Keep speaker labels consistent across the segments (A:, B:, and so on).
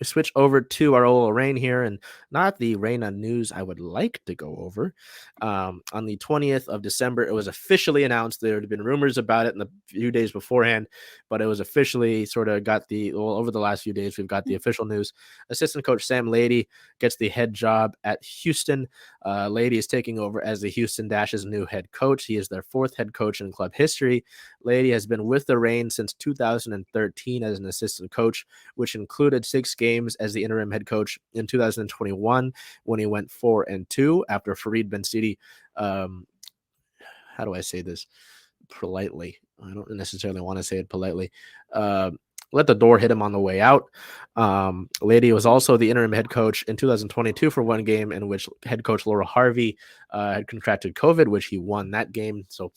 A: We switch over to our old rain here, and not the rain on news I would like to go over. On the 20th of December, it was officially announced. There had been rumors about it in the few days beforehand, but it was officially sort of over the last few days, we've got the official news. Assistant coach Sam Laity gets the head job at Houston. Laity is taking over as the Houston Dash's new head coach. He is their fourth head coach in club history. Laity has been with the Reign since 2013 as an assistant coach, which included 6 games as the interim head coach in 2021 when he went 4-2 after Farid Bensidi. How do I say this politely? I don't necessarily want to say it politely. Let the door hit him on the way out. Laity was also the interim head coach in 2022 for 1 game in which head coach Laura Harvey had contracted COVID, which he won that game. So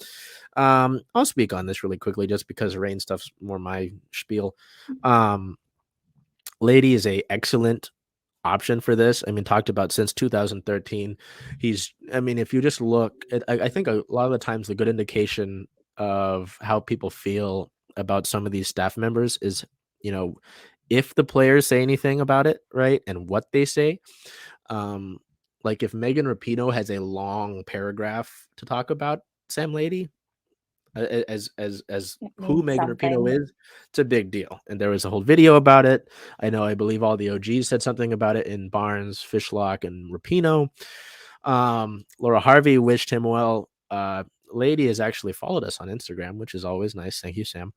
A: I'll speak on this really quickly just because rain stuff's more my spiel. Laity is a excellent option for this. I mean, talked about since 2013. If you just look at, I think a lot of the times the good indication of how people feel about some of these staff members is, if the players say anything about it, right, and what they say. Like if Megan Rapinoe has a long paragraph to talk about Sam Laity, as who Megan Rapinoe is, it's a big deal. And there was a whole video about it. I believe all the OGs said something about it in Barnes, Fishlock, and Rapinoe. Laura Harvey wished him well. Laity has actually followed us on Instagram, which is always nice. Thank you, Sam.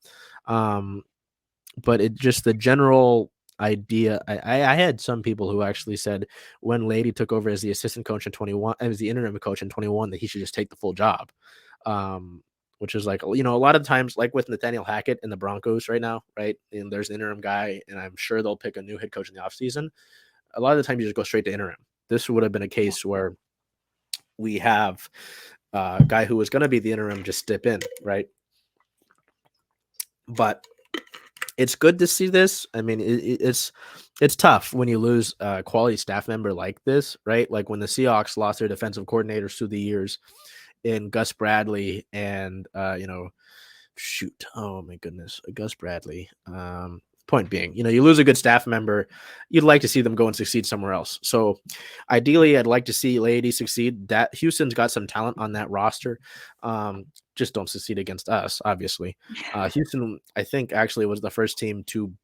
A: But it just the general idea. I had some people who actually said when Laity took over as the assistant coach in 21, as the interim coach in 21, that he should just take the full job. Which is like, a lot of times, like with Nathaniel Hackett and the Broncos right now, right? And there's an interim guy, and I'm sure they'll pick a new head coach in the offseason. A lot of the time, you just go straight to interim. This would have been a case where we have a guy who was going to be the interim just step in, right? But it's good to see this. I mean, it's tough when you lose a quality staff member like this, right? Like when the Seahawks lost their defensive coordinators through the years in Gus Bradley and oh my goodness, Gus Bradley. Point being, you lose a good staff member, you'd like to see them go and succeed somewhere else. So ideally, I'd like to see Laity succeed. That Houston's got some talent on that roster. Just don't succeed against us, obviously. Houston, I think, actually was the first team to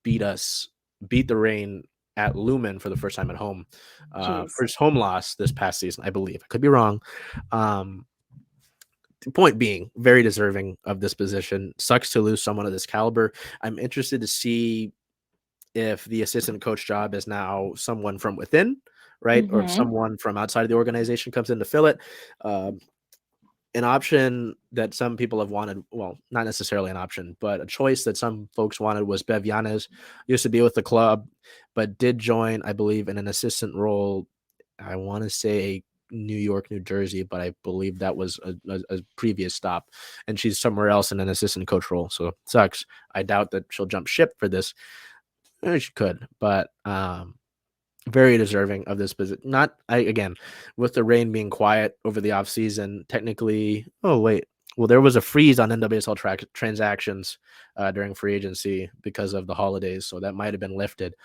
A: beat the Reign at Lumen for the first time at home. First home loss this past season, I believe. I could be wrong. Point being, very deserving of this position. Sucks to lose someone of this caliber. I'm interested to see if the assistant coach job is now someone from within, right? Mm-hmm. Or if someone from outside of the organization comes in to fill it. An option that some people have wanted, well, not necessarily an option, but a choice that some folks wanted was Bev Yanez. Used to be with the club, but did join, I believe, in an assistant role. I want to say New York, New Jersey, but I believe that was a previous stop, and she's somewhere else in an assistant coach role. So it sucks. I doubt that she'll jump ship for this. She could, but very deserving of this position. Again, with the Reign being quiet over the offseason, technically, there was a freeze on NWSL transactions during free agency because of the holidays, so that might have been lifted.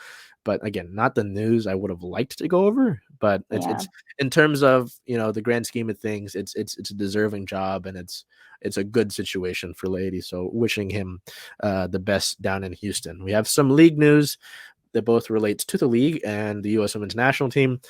A: But again, not the news I would have liked to go over, but it's in terms of, the grand scheme of things, it's a deserving job, and it's a good situation for Laity. So wishing him the best down in Houston. We have some league news that both relates to the league and the U.S. Women's National Team.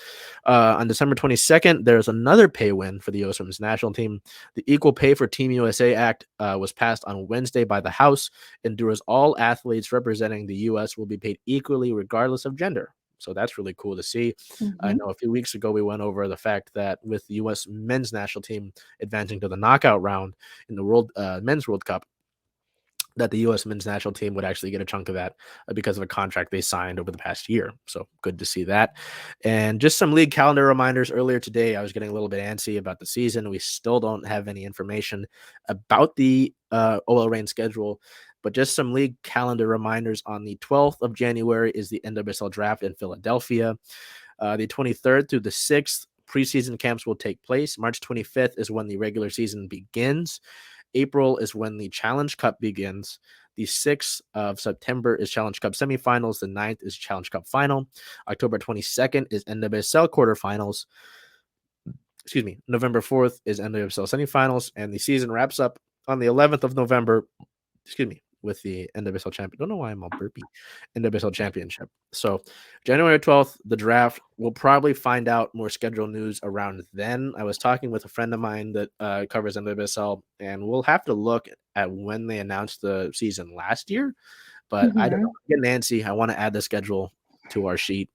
A: On December 22nd, there's another pay win for the U.S. Women's National Team. The Equal Pay for Team USA Act was passed on Wednesday by the House. Endures all athletes representing the U.S. will be paid equally regardless of gender. So that's really cool to see. Mm-hmm. I know a few weeks ago we went over the fact that with the U.S. Men's National Team advancing to the knockout round in the Men's World Cup, that the U.S. men's national team would actually get a chunk of that because of a contract they signed over the past year. So good to see that. And just some league calendar reminders. Earlier today, I was getting a little bit antsy about the season. We still don't have any information about the OL Reign schedule, but just some league calendar reminders. On the 12th of January is the NWSL draft in Philadelphia. The 23rd through the 6th, preseason camps will take place. March 25th is when the regular season begins. April is when the Challenge Cup begins. The 6th of September is Challenge Cup semifinals. The 9th is Challenge Cup final. October 22nd is NWSL quarterfinals. Excuse me. November 4th is NWSL semifinals. And the season wraps up on the 11th of November. Excuse me. With the NWSL champion. Don't know why I'm all burpy. NWSL championship. So January 12th, the draft. We'll probably find out more schedule news around then. I was talking with a friend of mine that covers NWSL, and we'll have to look at when they announced the season last year. But I don't know. Get Nancy. I want to add the schedule to our sheet